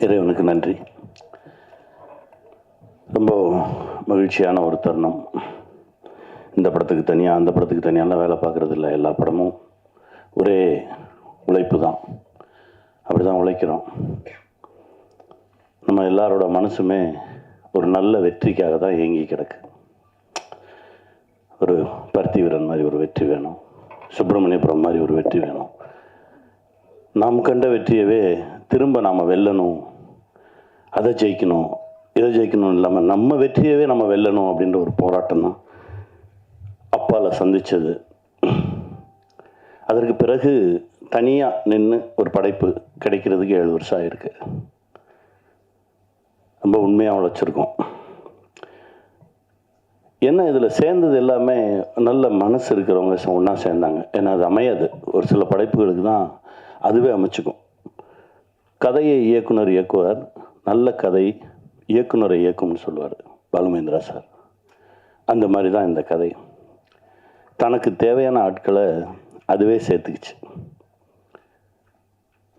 இறைவனுக்கு நன்றி. ரொம்ப மகிழ்ச்சியான ஒரு தருணம். இந்த படத்துக்கு தனியாக அந்த படத்துக்கு தனியாலாம் வேலை பார்க்குறது இல்லை. எல்லா படமும் ஒரே உழைப்பு தான். அப்படி தான் உழைக்கிறோம். நம்ம எல்லாரோட மனசுமே ஒரு நல்ல வெற்றிக்காக தான் ஏங்கி கிடக்கு. ஒரு பருத்திவீரன் மாதிரி ஒரு வெற்றி வேணும், சுப்பிரமணியபுரம் மாதிரி ஒரு வெற்றி வேணும். நாம் கண்ட வெற்றியவே திரும்ப நாம் வெல்லணும், அதை ஜெயிக்கணும், இதை ஜெயிக்கணும் இல்லாமல் நம்ம வெற்றியவே நம்ம வெல்லணும் அப்படின்ற ஒரு போராட்டம் தான் அப்பால சந்தித்தது. அதற்கு பிறகு தனியாக நின்று ஒரு படைப்பு கிடைக்கிறதுக்கு 7 வருஷம் ஆயிருக்கு. ரொம்ப உண்மையாக உழைச்சிருக்கோம். என்ன இதில் சேர்ந்தது எல்லாமே நல்ல மனசு இருக்கிறவங்க ஒன்றா சேர்ந்தாங்க. ஏன்னா அது அமையாது. ஒரு சில படைப்புகளுக்கு தான் அதுவே அமைச்சுக்கும். கதையை இயக்குனர் இயக்குவார், நல்ல கதை இயக்குனரை இயக்கும்னு சொல்லுவார் பாலுமேந்திரா சார். அந்த மாதிரி தான் இந்த கதை. தனக்கு தேவையான ஆட்களை அதுவே சேர்த்துக்கிச்சு.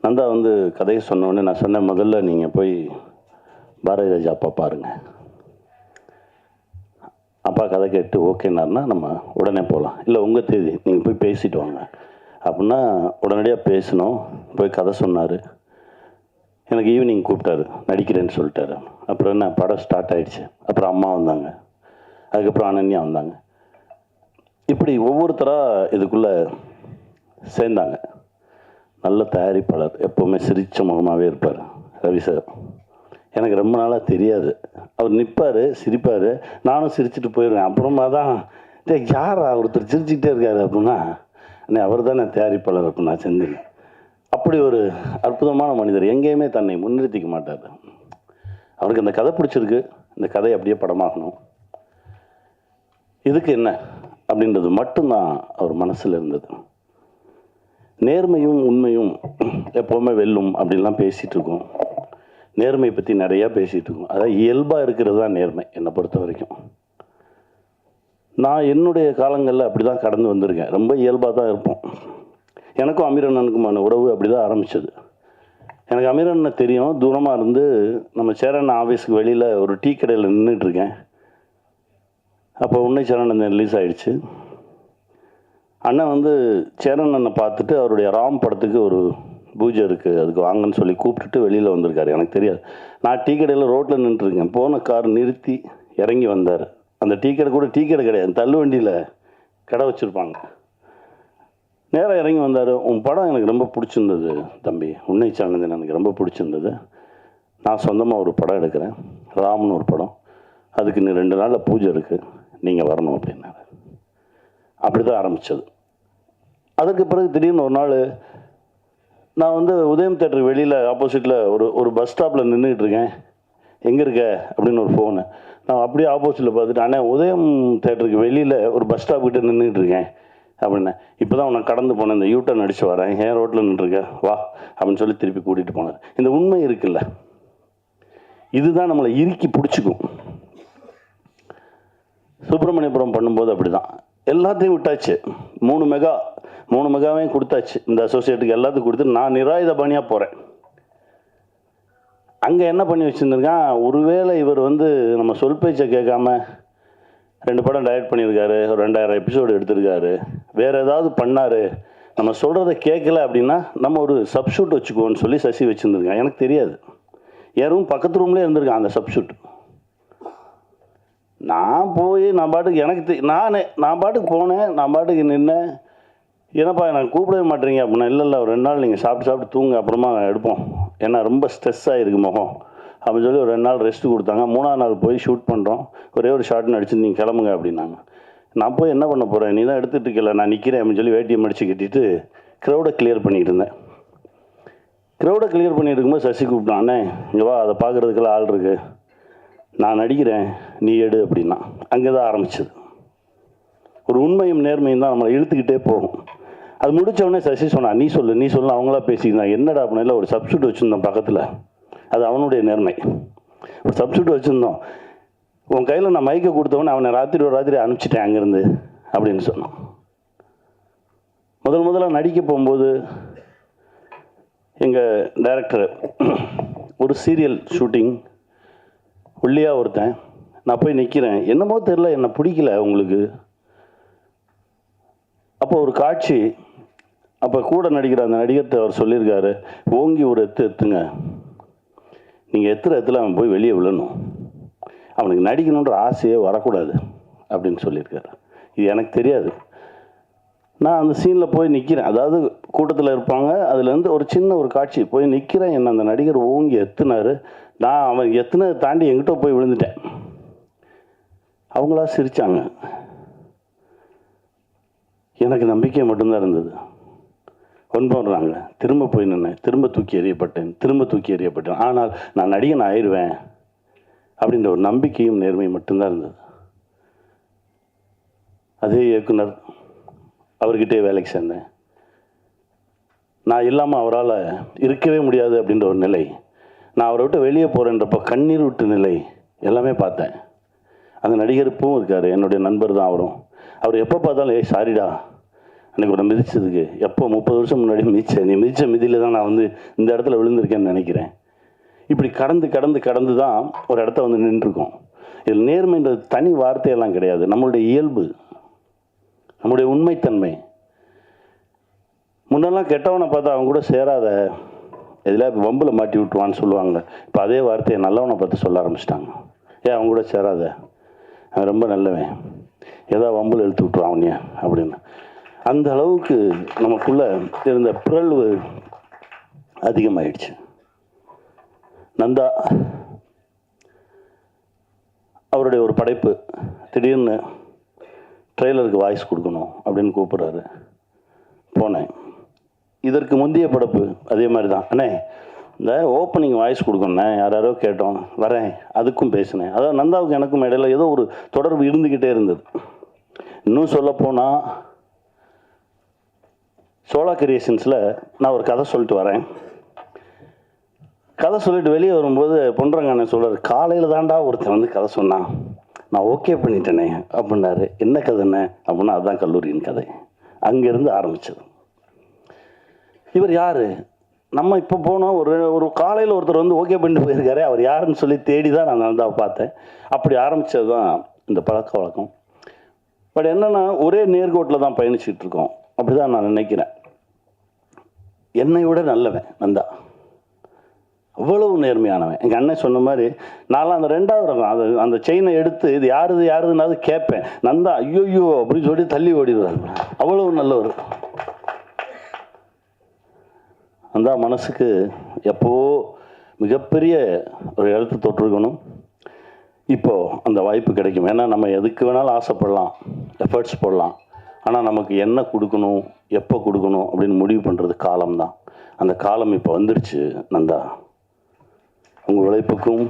நந்தா கதையை சொன்னோடனே நான் சொன்னேன், முதல்ல நீங்கள் போய் பாரதி ராஜா அப்பா பாருங்கள். அப்பா கதை கேட்டு ஓகேனார்னா நம்ம உடனே போகலாம். இல்லை உங்கள் தேதி, நீங்கள் போய் பேசிட்டு வாங்க அப்படின்னா உடனடியாக பேசினோம். போய் கதை சொன்னார். எனக்கு ஈவினிங் கூப்பிட்டாரு, நடிக்கிறேன்னு சொல்லிட்டாரு. அப்புறம் என்ன, படம் ஸ்டார்ட் ஆகிடுச்சு. அப்புறம் அம்மா வந்தாங்க, அதுக்கப்புறம் அனன்யா வந்தாங்க. இப்படி ஒவ்வொருத்தராக இதுக்குள்ளே சேர்ந்தாங்க. நல்ல தயாரிப்பாளர், எப்போவுமே சிரித்த முகமாகவே இருப்பார் ரவி சார். எனக்கு ரொம்ப நாளாக தெரியாது. அவர் நிற்பார், சிரிப்பார், நானும் சிரிச்சுட்டு போயிடுவேன். அப்புறமா தான் யார் ஒருத்தர் சிரிச்சுக்கிட்டே இருக்காரு அப்படின்னா, அவர் தானே தயாரிப்பாளர் அப்படின்னா செஞ்சேன். அப்படி ஒரு அற்புதமான மனிதர். எங்கேயுமே தன்னை முன்னிறுத்திக்க மாட்டார். அவருக்கு அந்த கதை பிடிச்சிருக்கு, இந்த கதை அப்படியே படமாகணும், இதுக்கு என்ன அப்படின்றது மட்டும்தான் அவர் மனசில் இருந்தது. நேர்மையும் உண்மையும் எப்போவுமே வெல்லும் அப்படின்லாம் பேசிகிட்டு இருக்கோம். நேர்மை பற்றி நிறையா பேசிகிட்டு இருக்கோம். அதாவது இயல்பாக இருக்கிறது தான் நேர்மை என்னை பொறுத்த வரைக்கும். நான் என்னுடைய காலங்களில் அப்படி தான் கடந்து வந்திருக்கேன். ரொம்ப இயல்பாக தான் இருப்போம். எனக்கும் அமீரண்ணனுக்குமான உறவு அப்படி தான் ஆரம்பித்தது. எனக்கு அமீரண்ணனை தெரியும், தூரமாக இருந்து. நம்ம சேரண்ணன் ஆஃபீஸுக்கு வெளியில் ஒரு டீ கடையில் நின்றுட்டுருக்கேன். அப்போ உன்னை சேரண்ணன் ரிலீஸ் ஆகிடுச்சு. அண்ணன் சேரண்ணனை பார்த்துட்டு அவருடைய ராம் படத்துக்கு ஒரு பூஜை இருக்குது, அதுக்கு வாங்கன்னு சொல்லி கூப்பிட்டுட்டு வெளியில் வந்திருக்காரு. எனக்கு தெரியாது. நான் டீ கடையில் ரோட்டில் நின்றுருக்கேன். போன கார் நிறுத்தி இறங்கி வந்தார். அந்த டீ கடை கூட டீ கடை கிடையாது, தள்ளு வண்டியில் கடை வச்சுருப்பாங்க. நேராக இறங்கி வந்தார். உன் படம் எனக்கு ரொம்ப பிடிச்சிருந்தது தம்பி, உன்னை சேனல் எனக்கு ரொம்ப பிடிச்சிருந்தது. நான் சொந்தமாக ஒரு படம் எடுக்கிறேன், ராம்னு ஒரு படம். அதுக்கு நீ 2 நாளில் பூஜை இருக்குது, நீங்கள் வரணும் அப்படின்னாரு. அப்படி தான் ஆரம்பித்தது. அதுக்கு பிறகு திடீர்னு ஒரு நாள் நான் உதயம் தேட்டருக்கு வெளியில் ஆப்போசிட்டில் ஒரு பஸ் ஸ்டாப்பில் நின்றுக்கிட்டு இருக்கேன். எங்கே இருக்க அப்படின்னு ஒரு ஃபோனு. நான் அப்படியே ஆப்போசிட்டில் பார்த்துட்டு, அண்ணே உதயம் தேட்டருக்கு வெளியில் ஒரு பஸ் ஸ்டாப் கிட்டே நின்றுக்கிட்டு இருக்கேன் அப்படின்னேன். இப்போ தான் உன்னை கடந்து போனேன், இந்த யூட்டர்ன் அடித்து வரேன், ஏன் ரோட்டில் நின்றுருக்கேன் வா அப்படின்னு சொல்லி திருப்பி கூட்டிகிட்டு போனார். இந்த உண்மை இருக்குல்ல, இதுதான் நம்மளை இறுக்கி பிடிச்சிக்கும். சுப்பிரமணியபுரம் பண்ணும்போது அப்படி தான் எல்லாத்தையும் விட்டாச்சு. 3 மெகாவையும் கொடுத்தாச்சு. இந்த அசோசியேட்டுக்கு எல்லாத்துக்கும் கொடுத்து நான் நிராயுதபாணியாக போகிறேன். அங்கே என்ன பண்ணி வச்சுருந்துருக்கான், ஒருவேளை இவர் நம்ம சொல் பேச்சை கேட்காம 2 படம் டைரக்ட் பண்ணியிருக்காரு, ஒரு 2000 எபிசோடு எடுத்திருக்காரு, வேறு ஏதாவது பண்ணார், நம்ம சொல்கிறத கேட்கல அப்படின்னா நம்ம ஒரு சப்ஷூட் வச்சுக்குவோன்னு சொல்லி சசி வச்சுருந்துருக்கான். எனக்கு தெரியாது. என் ரூம் பக்கத்து ரூம்லேயே இருந்திருக்கான் அந்த சப்ஷூட். நான் போய் நான் பாட்டுக்கு நான் பாட்டுக்கு போனேன், நான் பாட்டுக்கு நின்னேன். ஏன்னாப்பா எனக்கு கூப்பிடவே மாட்டேறீங்க அப்படின்னா, இல்லை ஒரு 2 நாள் நீங்கள் சாப்பிட்டு தூங்க, அப்புறமா எடுப்போம், ஏன்னா ரொம்ப ஸ்ட்ரெஸ் ஆகிருக்கு முகம் அப்படின்னு சொல்லி ஒரு 2 நாள் ரெஸ்ட்டு கொடுத்தாங்க. 3ஆவது நாள் போய் ஷூட் பண்ணுறோம். ஒரே ஒரு ஷார்ட்னு அடிச்சு நீங்கள் கிளம்புங்க அப்படின்னாங்க. நான் போய் என்ன பண்ண போகிறேன், நீ தான் எடுத்துகிட்டு இருக்கல, நான் நிற்கிறேன் அப்படின்னு சொல்லி வேட்டியை மடித்து கட்டிட்டு க்ரௌடை கிளியர் பண்ணிகிட்டு இருந்தேன். க்ரௌடை கிளியர் பண்ணிட்டு இருக்கும்போது சசி கூப்பிட்டான், அண்ணே இங்கே வா, அதை பார்க்குறதுக்கெல்லாம் ஆள் இருக்குது, நான் நடிக்கிறேன், நீ எடு அப்படின்னா. அங்கே தான் ஆரம்பிச்சது. ஒரு உண்மையும் நேர்மையும் தான் நம்மளை இழுத்துக்கிட்டே போகும். அது முடித்தவொடனே சசி சொன்னான், நீ சொல்லு அவங்களா பேசியிருந்தான். என்னடா அப்படின்னா, ஒரு சப்ஸ்டியூட் வச்சுருந்தோம் பக்கத்தில், அது அவனுடைய நேர்மை. ஒரு சப்ஸ்டியூட் வச்சுருந்தோம், உன் கையில் நான் மைக்கை கொடுத்தவொடனே அவனை ராத்திரி அனுப்பிச்சிட்டேன் அங்கேருந்து அப்படின்னு சொன்னான். முதல்ல நடிக்க போகும்போது எங்கள் டைரக்டர் ஒரு சீரியல் ஷூட்டிங், ஒல்லியாக ஒருத்தன். நான் போய் நிற்கிறேன், என்னமோ தெரில, என்னை பிடிக்கல உங்களுக்கு. அப்போ ஒரு காட்சி, அப்போ கூட நடிக்கிற அந்த நடிகர்கிட்ட அவர் சொல்லியிருக்காரு, ஓங்கி ஒரு எத்துங்க, நீங்கள் எத்தில் அவன் போய் வெளியே விழணும், அவனுக்கு நடிக்கணுன்ற ஆசையே வரக்கூடாது அப்படின்னு சொல்லியிருக்காரு. இது எனக்கு தெரியாது. நான் அந்த சீனில் போய் நிற்கிறேன், அதாவது கூட்டத்தில் இருப்பாங்க, அதுலேருந்து ஒரு சின்ன ஒரு காட்சி போய் நிற்கிறேன். என்ன அந்த நடிகர் ஓங்கி எத்துனாரு, நான் அவன் எத்துனதை தாண்டி எங்கிட்ட போய் விழுந்துட்டேன். அவங்களா சிரித்தாங்க, எனக்கு நம்பிக்கை மட்டும்தான் இருந்தது. ஒன்படுறாங்க, திரும்ப போய் நின்னேன், திரும்ப தூக்கி எறியப்பட்டேன். ஆனால் நான் நடிகன் ஆயிடுவேன் அப்படின்ற ஒரு நம்பிக்கையும் நேர்மையும் மட்டும்தான் இருந்தது. அதே இயக்குனர், அவர்கிட்டே வேலைக்கு சேர்ந்தேன். நான் இல்லாமல் அவரால் இருக்கவே முடியாது அப்படின்ற ஒரு நிலை, நான் அவரை விட்டு வெளியே போகிறேன்றப்ப கண்ணீர் விட்டு நிலை எல்லாமே பார்த்தேன். அந்த நடிகர் இப்பவும் இருக்கார், என்னுடைய நண்பர் தான் அவரும். அவர் எப்போ பார்த்தாலும் சாரிடா எனக்கு ஒரு மிதிச்சதுக்கு, எப்போ 30 வருஷம் முன்னாடி மிதிச்சேன், நீ மிதித்த மிதியில் தான் நான் இந்த இடத்துல விழுந்திருக்கேன்னு நினைக்கிறேன். இப்படி கடந்து தான் ஒரு இடத்த நின்றுருக்கோம். இதில் நேர்மைன்றது தனி வார்த்தையெல்லாம் கிடையாது, நம்மளுடைய இயல்பு, நம்முடைய உண்மைத்தன்மை. முன்னெல்லாம் கெட்டவனை பார்த்தா அவங்க கூட சேராத, எதில் வம்பில் மாட்டி விட்டுருவான்னு சொல்லுவாங்க. இப்போ அதே வார்த்தையை நல்லவனை பார்த்து சொல்ல ஆரம்பிச்சிட்டாங்க. அவங்க கூட சேராத, அவன் ரொம்ப நல்லவன், ஏதாவது வம்பில் இழுத்து விட்டுருவான் அவனைய அப்படின்னு. அந்த அளவுக்கு நமக்குள்ளே இருந்த பிறழ்வு அதிகமாயிடுச்சு. நந்தா அவருடைய ஒரு படைப்பு, திடீர்னு ட்ரெய்லருக்கு வாய்ஸ் கொடுக்கணும் அப்படின்னு கூப்பிட்றாரு. போனேன். இதற்கு முந்தைய படைப்பு அதே மாதிரி தான், அண்ணே இந்த ஓப்பனிங் வாய்ஸ் கொடுக்கணுண்ணே, யாரோ கேட்டோம், வரேன், அதுக்கும் பேசினேன். அதாவது நந்தாவுக்கு எனக்கும் இடையில ஏதோ ஒரு தொடர்பு இருந்துக்கிட்டே இருந்தது. இன்னும் சொல்லப்போனால் சோலா கிரியேஷன்ஸில் நான் ஒரு கதை சொல்லிட்டு வரேன். கதை சொல்லிட்டு வெளியே வரும்போது பொன்ரங்கண்ணன் சொல்கிறார், காலையில் தாண்டா ஒருத்தன் கதை சொன்னான், நான் ஓகே பண்ணிட்டேனே அப்படின்னாரு. என்ன கதைன்னு அப்படின்னா அதுதான் கல்லூரியின் கதை. அங்கேருந்து ஆரம்பித்தது. இவர் யார்? நம்ம இப்போ போனோம், ஒரு காலையில் ஒருத்தர் ஓகே பண்ணிட்டு போயிருக்காரு, அவர் யாருன்னு சொல்லி தேடி தான் நான் நந்தாவை பார்த்தேன். அப்படி ஆரம்பித்தது தான் இந்த பழக்க வழக்கம். பட் என்னென்னா ஒரே நேர்கோட்டில் தான் பயணிச்சுட்டு இருக்கோம், அப்படி தான் நான் நினைக்கிறேன். என்னை விட நல்லவன் நந்தா, அவ்வளவு நேர்மையானவன். எங்கள் அண்ணன் சொன்ன மாதிரி நான்லாம் அந்த 2வது ரகம் அந்த செயினை எடுத்து இது யாருதுனாவது கேட்பேன். நந்தா ஐயோ அப்படின்னு சொல்லி தள்ளி ஓடிடுவார். அவ்வளவு நல்லவர். நந்தா மனசுக்கு எப்போ மிகப்பெரிய ஒரு எழுத்து தொட்டிருக்கணும். இப்போது அந்த வாய்ப்பு கிடைக்கும். ஏன்னா நம்ம எதுக்கு வேணாலும் ஆசைப்படலாம், எஃபர்ட்ஸ் போடலாம். ஆனால் நமக்கு என்ன கொடுக்கணும், எப்போ கொடுக்கணும் அப்படின்னு முடிவு பண்ணுறது காலம்தான். அந்த காலம் இப்போ வந்துடுச்சு. நந்தா, உங்கள் உழைப்புக்கும்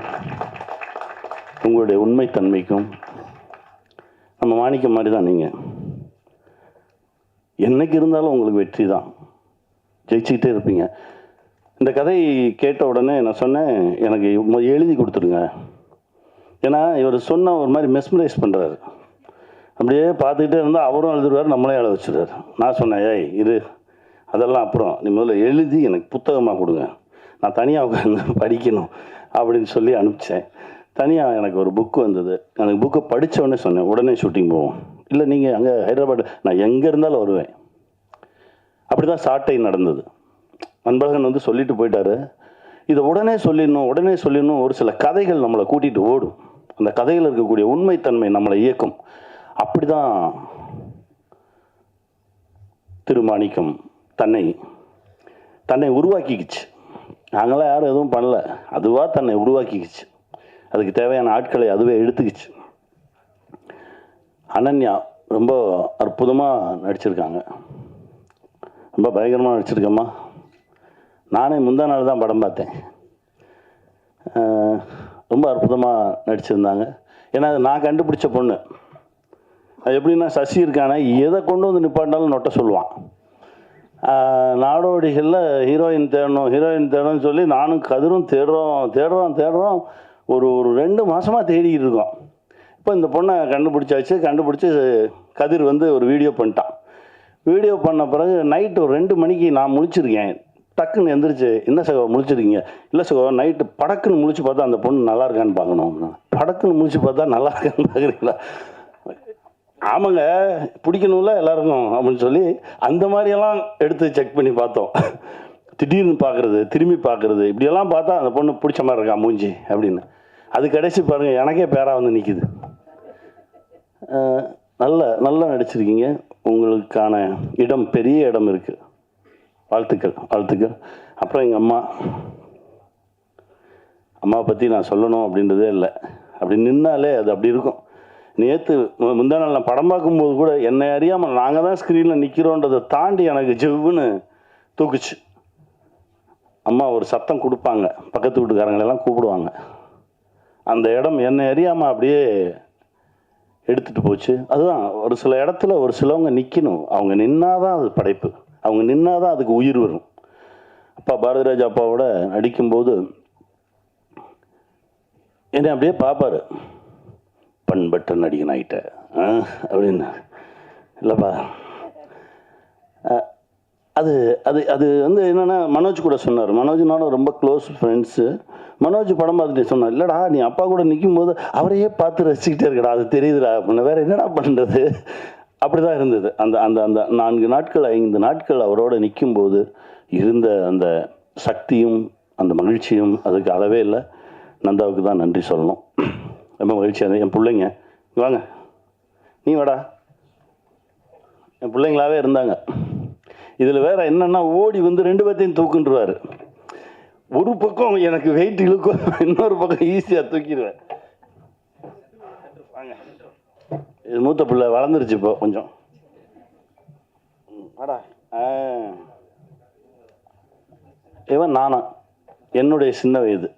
உங்களுடைய உண்மைத்தன்மைக்கும் நம்ம மாணிக்கம் மாதிரி தான். நீங்கள் என்னைக்கு இருந்தாலும் உங்களுக்கு வெற்றி தான், ஜெயிச்சுக்கிட்டே இருப்பீங்க. இந்த கதை கேட்ட உடனே நான் சொன்னேன், எனக்கு எழுதி கொடுத்துருங்க. ஏன்னா இவர் சொன்ன ஒரு மாதிரி மெஸ்மரைஸ் பண்ணுறாரு. அப்படியே பார்த்துக்கிட்டே இருந்தால் அவரும் எழுதுடுவார், நம்மளே எழுத வச்சுருவார். நான் சொன்னேன், இரு அதெல்லாம் அப்புறம், நீ முதல்ல எழுதி எனக்கு புத்தகமாக கொடுங்க, நான் தனியாக உட்காந்து படிக்கணும் அப்படின்னு சொல்லி அனுப்பிச்சேன். தனியாக எனக்கு ஒரு புக்கு வந்தது. எனக்கு புக்கை படித்தவொடனே சொன்னேன், உடனே ஷூட்டிங் போவோம். இல்லை நீங்கள் அங்கே ஹைதராபாத், நான் எங்கே இருந்தாலும் வருவேன். அப்படி தான் சாட்டை நடந்தது. அன்பழகன் சொல்லிட்டு போயிட்டாரு, இதை உடனே சொல்லிடணும். ஒரு சில கதைகள் நம்மளை கூட்டிகிட்டு ஓடும். அந்த கதையில் இருக்கக்கூடிய உண்மைத்தன்மை நம்மளை இயக்கும். அப்படி தான் திருமாணிக்கம் தன்னை உருவாக்கிக்கிச்சு. நாங்களாம் யாரும் எதுவும் பண்ணல, அதுவாக தன்னை உருவாக்கிக்கிச்சு. அதுக்கு தேவையான ஆட்களை அதுவே எடுத்துக்கிச்சு. அனன்யா ரொம்ப அற்புதமாக நடிச்சிருக்காங்க, ரொம்ப பயங்கரமாக நடிச்சிருக்கம்மா. நானே முந்தா நாள் தான் படம் பார்த்தேன். ரொம்ப அற்புதமாக நடிச்சிருந்தாங்க. ஏன்னா அது நான் கண்டுபிடிச்ச பொண்ணு. அது எப்படின்னா, சசி இருக்கானே எதை கொண்டு நிப்பாட்டினாலும் நொட்ட சொல்லுவான். நாடோடிகளில் ஹீரோயின் தேடணும்னு சொல்லி நானும் கதிரும் தேடுறோம். ஒரு 2 மாதமாக தேடிக்கிட்டு இருக்கோம். இப்போ இந்த பொண்ணை கண்டுபிடிச்சி கதிர் ஒரு வீடியோ பண்ணிட்டான். வீடியோ பண்ண பிறகு நைட்டு ஒரு 2 மணிக்கு நான் முழிச்சிருக்கேன். டக்குன்னு எந்திரிச்சு, என்ன சகோ முழிச்சிருக்கீங்க? இல்லை சகோ, நைட்டு படக்குன்னு முழிச்சு பார்த்தா அந்த பொண்ணு நல்லா இருக்கான்னு பார்க்கணும். படக்குன்னு முழிச்சு பார்த்தா நல்லா இருக்கான்னு பார்க்குறீங்களா? ஆமாங்க, பிடிக்கணும்ல எல்லாருக்கும் அப்படின்னு சொல்லி அந்த மாதிரியெல்லாம் எடுத்து செக் பண்ணி பார்த்தோம். திடீர்னு பார்க்குறது, திரும்பி பார்க்குறது, இப்படியெல்லாம் பார்த்தா அந்த பொண்ணு பிடிச்ச மாதிரி இருக்கா மூஞ்சி அப்படின்னு. அது கடைசி பாருங்கள், எனக்கே பேராக வந்து நிற்கிது. நல்லா நடிச்சிருக்கீங்க. உங்களுக்கான இடம், பெரிய இடம் இருக்குது. வாழ்த்துக்கள், வாழ்த்துக்கள். அப்புறம் எங்கள் அம்மாவை பற்றி நான் சொல்லணும் அப்படின்றதே இல்லை. அப்படி நின்னாலே அது அப்படி இருக்கும். நேற்று முந்தா நாள் நான் படம் பார்க்கும்போது கூட என்னை அறியாமல் நாங்கள் தான் ஸ்க்ரீனில் நிற்கிறோன்றதை தாண்டி எனக்கு ஜெவ்வுன்னு தூக்குச்சு. அம்மா ஒரு சத்தம் கொடுப்பாங்க, பக்கத்து வீட்டுக்காரங்களெல்லாம் கூப்பிடுவாங்க. அந்த இடம் என்னை அறியாமல் அப்படியே எடுத்துகிட்டு போச்சு. அதுதான், ஒரு சில இடத்துல ஒரு சிலவங்க நிற்கணும். அவங்க நின்னாதான் அது படைப்பு, அவங்க நின்னாதான் அதுக்கு உயிர் வரும். அப்பா பாரதிராஜா அப்பாவோட நடிக்கும்போது என்னை அப்படியே பார்ப்பார். பண்பட்ட நடிகன் ஆகிட்ட அப்படின்னு. இல்லைப்பா, அது அது அது வந்து என்னென்னா, மனோஜ் கூட சொன்னார். மனோஜ்னாலும் ரொம்ப க்ளோஸ் ஃப்ரெண்ட்ஸு. மனோஜ் படம் பார்த்துட்டு சொன்னார், இல்லைடா நீ அப்பா கூட நிற்கும் போது அவரையே பார்த்து ரசிச்சுக்கிட்டே இருக்கடா, அது தெரியுதுடா அப்படின்னு. வேறு என்னடா பண்ணுறது? அப்படி தான் இருந்தது. அந்த அந்த அந்த 4 நாட்கள் 5 நாட்கள் அவரோட நிற்கும்போது இருந்த அந்த சக்தியும் அந்த மகிழ்ச்சியும் அதுக்கு அளவே இல்லை. நந்தாவுக்கு தான் நன்றி சொல்லணும். ரொம்ப மகிழ்ச்சியாக. என் பிள்ளைங்க வாங்க, நீ வாடா, என் பிள்ளைங்களாவே இருந்தாங்க. இதில் வேற என்னன்னா, ஓடி வந்து 2 பேர்த்தையும் தூக்குன்றுவார். ஒரு பக்கம் எனக்கு வெயிட் இழுக்கும், இன்னொரு பக்கம் ஈஸியாக தூக்கிடுவேன். வாங்க, இது மூத்த பிள்ளை வளர்ந்துருச்சு இப்போ கொஞ்சம். வாடா. இவன் நானா, என்னுடைய சின்ன வயது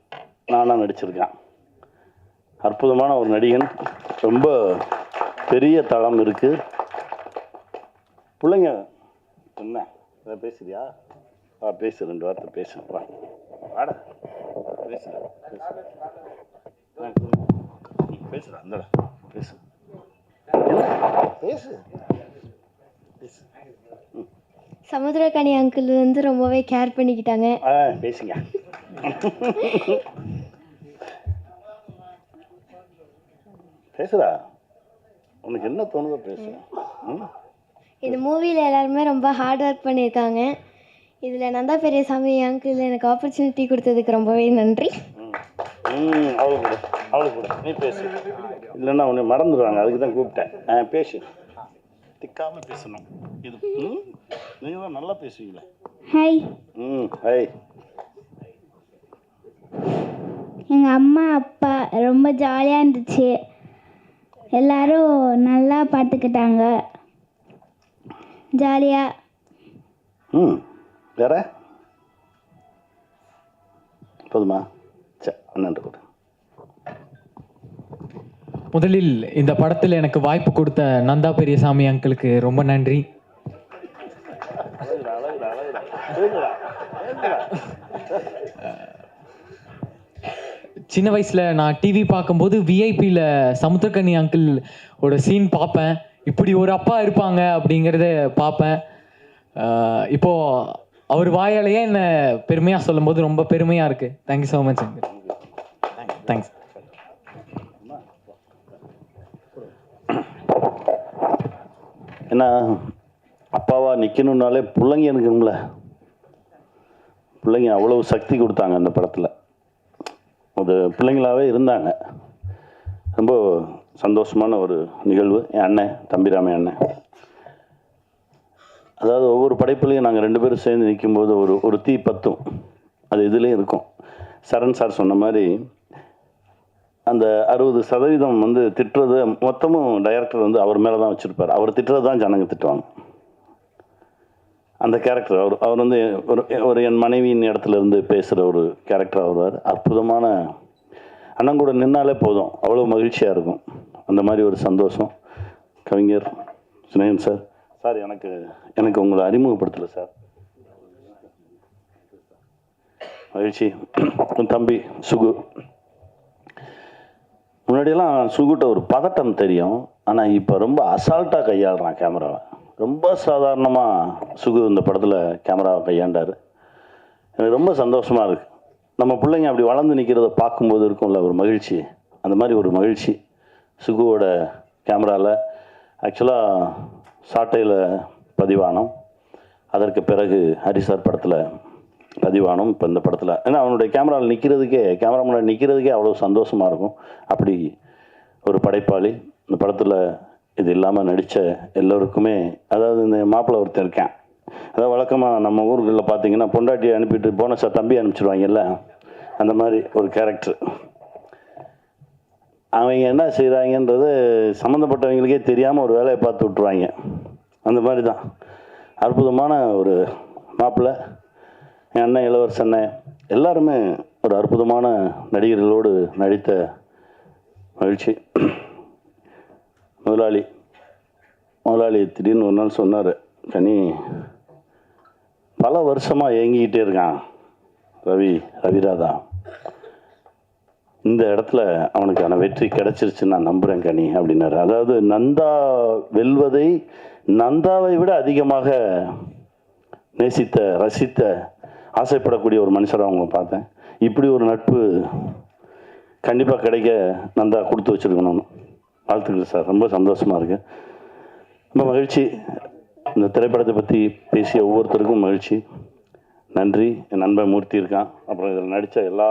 நானா நடிச்சிருக்கான். அற்புதமான ஒரு நடிகன். ரொம்ப பெரிய தளம் இருக்கு. பிள்ளைங்க என்ன பேசுறியா? பேசு, 2 வார்த்தை பேசு. வாடா, பேசு பேசுடா, இந்தடா பேசு, பேசு பேசு. சமுத்திரக்கனி அங்கிள் வந்து ரொம்பவே கேர் பண்ணிக்கிட்டாங்க. பேசுங்க. பேசுடா, உனக்கு என்ன தோணுதோ பேசு. இந்த மூவியில் எல்லாருமே ரொம்ப ஹார்ட் ஒர்க் பண்ணியிருக்காங்க. இதில் நந்தா பெரியசாமி அங்கிள் எனக்கு ஆப்பர்ச்சுனிட்டி கொடுத்ததுக்கு ரொம்பவே நன்றி. அவளுக்கு கூட நீ பேசு, இல்லைன்னா உன்னை மறந்துடுவாங்க, அதுக்கு தான் கூப்பிட்டேன். பேசு, திக்காமல் பேசணும். இது நீங்கள் தான் நல்லா பேசுவீங்களே. ஹாய். ஹாய். எங்கள் அம்மா அப்பா ரொம்ப ஜாலியாக இருந்துச்சு. எல்லாரும் நல்லா பார்த்துக்கிட்டாங்க, ஜாலியாக. வேற போதுமா? சரி, அண்ணன் கூட. முதலில் இந்த படத்தில் எனக்கு வாய்ப்பு கொடுத்த நந்தா பெரியசாமி அங்கிளுக்கு ரொம்ப நன்றி. சின்ன வயசில் நான் டிவி பார்க்கும்போது விஐபியில் சமுத்திரக்கனி அங்கிள் ஒரு சீன் பார்ப்பேன். இப்படி ஒரு அப்பா இருப்பாங்க அப்படிங்கிறத பார்ப்பேன். இப்போது அவர் வாயாலேயே என்னை பெருமையாக சொல்லும்போது ரொம்ப பெருமையாக இருக்குது. Thank you so much uncle. Thanks. ஏன்னா அப்பாவா நிற்கணுன்னாலே பிள்ளைங்க இருக்குங்கள, பிள்ளைங்க அவ்வளவு சக்தி கொடுத்தாங்க அந்த படத்தில். அது பிள்ளைங்களாகவே இருந்தாங்க. ரொம்ப சந்தோஷமான ஒரு நிகழ்வு. என் அண்ணன் தம்பிராமே அண்ணன், அதாவது ஒவ்வொரு படைப்புலையும் நாங்கள் 2 பேரும் சேர்ந்து நிற்கும்போது ஒரு தீ பத்தும். அது இதுலேயும் இருக்கும். சரண் சார் சொன்ன மாதிரி அந்த 60% வந்து திட்டுறது மொத்தமும் டைரக்டர் வந்து அவர் மேலே தான் வச்சுருப்பார். அவர் திட்டுறது தான் ஜனங்க திட்டுவாங்க. அந்த கேரக்டர் அவர் வந்து ஒரு என் மனைவியின் இடத்துல இருந்து பேசுகிற ஒரு கேரக்டர் வருவார். அற்புதமான அண்ணன் கூட நின்னாலே போதும், அவ்வளோ மகிழ்ச்சியாக இருக்கும். அந்த மாதிரி ஒரு சந்தோஷம். கவிஞர் சினேகன் சார், சார் எனக்கு உங்களை அறிமுகப்படுத்தலை சார், மகிழ்ச்சி. தம்பி சுகு, முன்னாடியெல்லாம் சுகுட்ட ஒரு பதட்டம் தெரியும், ஆனால் இப்போ ரொம்ப அசால்ட்டாக கையாளுறான் கேமராவை. ரொம்ப சாதாரணமாக சுகு இந்த படத்தில் கேமராவை கையாண்டார். எனக்கு ரொம்ப சந்தோஷமாக இருக்குது. நம்ம பிள்ளைங்க அப்படி வளர்ந்து நிற்கிறத பார்க்கும்போது இருக்கும்ல ஒரு மகிழ்ச்சி, அந்த மாதிரி ஒரு மகிழ்ச்சி சுகுவோட கேமராவில். ஆக்சுவலாக சாட்டையில் பதிவானோம், அதற்கு பிறகு ஹரிசார் படத்தில் பதிவானோம். இப்போ இந்த படத்தில் ஏன்னா அவனுடைய கேமராவில் கேமரா முன்னாடி நிற்கிறதுக்கே அவ்வளோ சந்தோஷமாக இருக்கும். அப்படி ஒரு படைப்பாளி. இந்த படத்தில் இது இல்லாமல் நடித்த எல்லோருக்குமே, அதாவது இந்த மாப்பிள்ளை ஒருத்தர் இருக்கேன், அதாவது வழக்கமாக நம்ம ஊர்களில் பார்த்தீங்கன்னா பொண்டாட்டியை அனுப்பிட்டு போனஸாக தம்பி அனுப்பிச்சிடுவாங்கல்ல, அந்த மாதிரி ஒரு கேரக்டர். அவங்க என்ன செய்கிறாங்கன்றது சம்மந்தப்பட்டவங்களுக்கே தெரியாமல் ஒரு வேலையை பார்த்து விட்ருவாங்க. அந்த மாதிரி தான் அற்புதமான ஒரு மாப்பிள்ளை. என் அண்ணன் இளவரச அண்ணன் எல்லாருமே ஒரு அற்புதமான நடிகர்களோடு நடித்த மகிழ்ச்சி. முதலாளி திடீர்னு ஒரு நாள் சொன்னார், கனி பல வருஷமாக ஏங்கிக்கிட்டே இருக்கான் ரவிராதா, இந்த இடத்துல அவனுக்கான வெற்றி கிடைச்சிருச்சுன்னு நான் நம்புகிறேன் கனி அப்படின்னாரு. அதாவது நந்தா வெல்வதை நந்தாவை விட அதிகமாக நேசித்த, ரசித்த, ஆசைப்படக்கூடிய ஒரு மனுஷரை அவங்க பார்த்தேன். இப்படி ஒரு நட்பு கண்டிப்பாக கிடைக்க நந்தா கொடுத்து வச்சுருக்கணும். வாழ்த்துக்கள் சார், ரொம்ப சந்தோஷமாக இருக்குது, ரொம்ப மகிழ்ச்சி. இந்த திரைப்படத்தை பற்றி பேசிய ஒவ்வொருத்தருக்கும் மகிழ்ச்சி, நன்றி. என் நண்பன் மூர்த்தி இருக்கான், அப்புறம் இதில் நடித்த எல்லா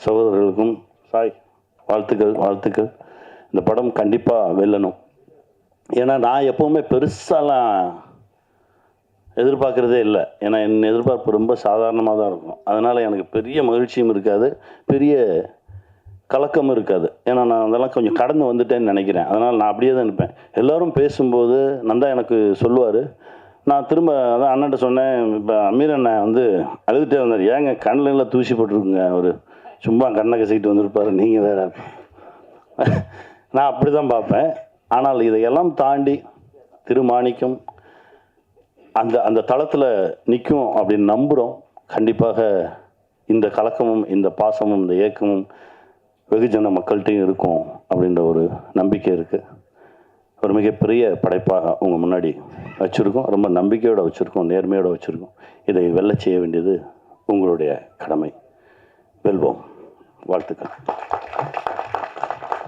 சகோதரர்களுக்கும் சாய் வாழ்த்துக்கள். இந்த படம் கண்டிப்பாக வெல்லணும். ஏன்னா நான் எப்போவுமே பெருசாலாம் எதிர்பார்க்குறதே இல்லை. ஏன்னா என் எதிர்பார்ப்பு ரொம்ப சாதாரணமாக தான் இருக்கும். அதனால் எனக்கு பெரிய மகிழ்ச்சியும் இருக்காது, பெரிய கலக்கமும் இருக்காது. ஏன்னா நான் அதெல்லாம் கொஞ்சம் கடந்து வந்துட்டேன்னு நினைக்கிறேன். அதனால் நான் அப்படியே தான் இருப்பேன். எல்லோரும் பேசும்போது நந்தா எனக்கு சொல்லுவார், நான் திரும்ப அதான் அண்ணன்ட்ட சொன்னேன், இப்போ அமீர் அண்ணன் வந்து அழுதுகிட்டே வந்தார், ஏங்க கண்ணில் தூசி போட்டிருக்குங்க, அவர் சும்மா கண்ணை கசிக்கிட்டு வந்திருப்பார், நீங்கள் வேற. நான் அப்படி தான் பார்ப்பேன். ஆனால் இதையெல்லாம் தாண்டி திருமாணிக்கம் அந்த அந்த தளத்தில் நிற்கும் அப்படின்னு நம்புகிறோம். கண்டிப்பாக இந்த கலக்கமும் இந்த பாசமும் இந்த ஏக்கமும் வெகுஜன மக்கள்கிட்டையும் இருக்கும் அப்படின்ற ஒரு நம்பிக்கை இருக்குது. ஒரு மிகப்பெரிய படைப்பாக உங்கள் முன்னாடி வச்சுருக்கோம், ரொம்ப நம்பிக்கையோடு வச்சுருக்கோம், நேர்மையோடு வச்சுருக்கோம். இதை வெல்ல செய்ய வேண்டியது உங்களுடைய கடமை. வெல்வோம். வாழ்த்துக்கள்.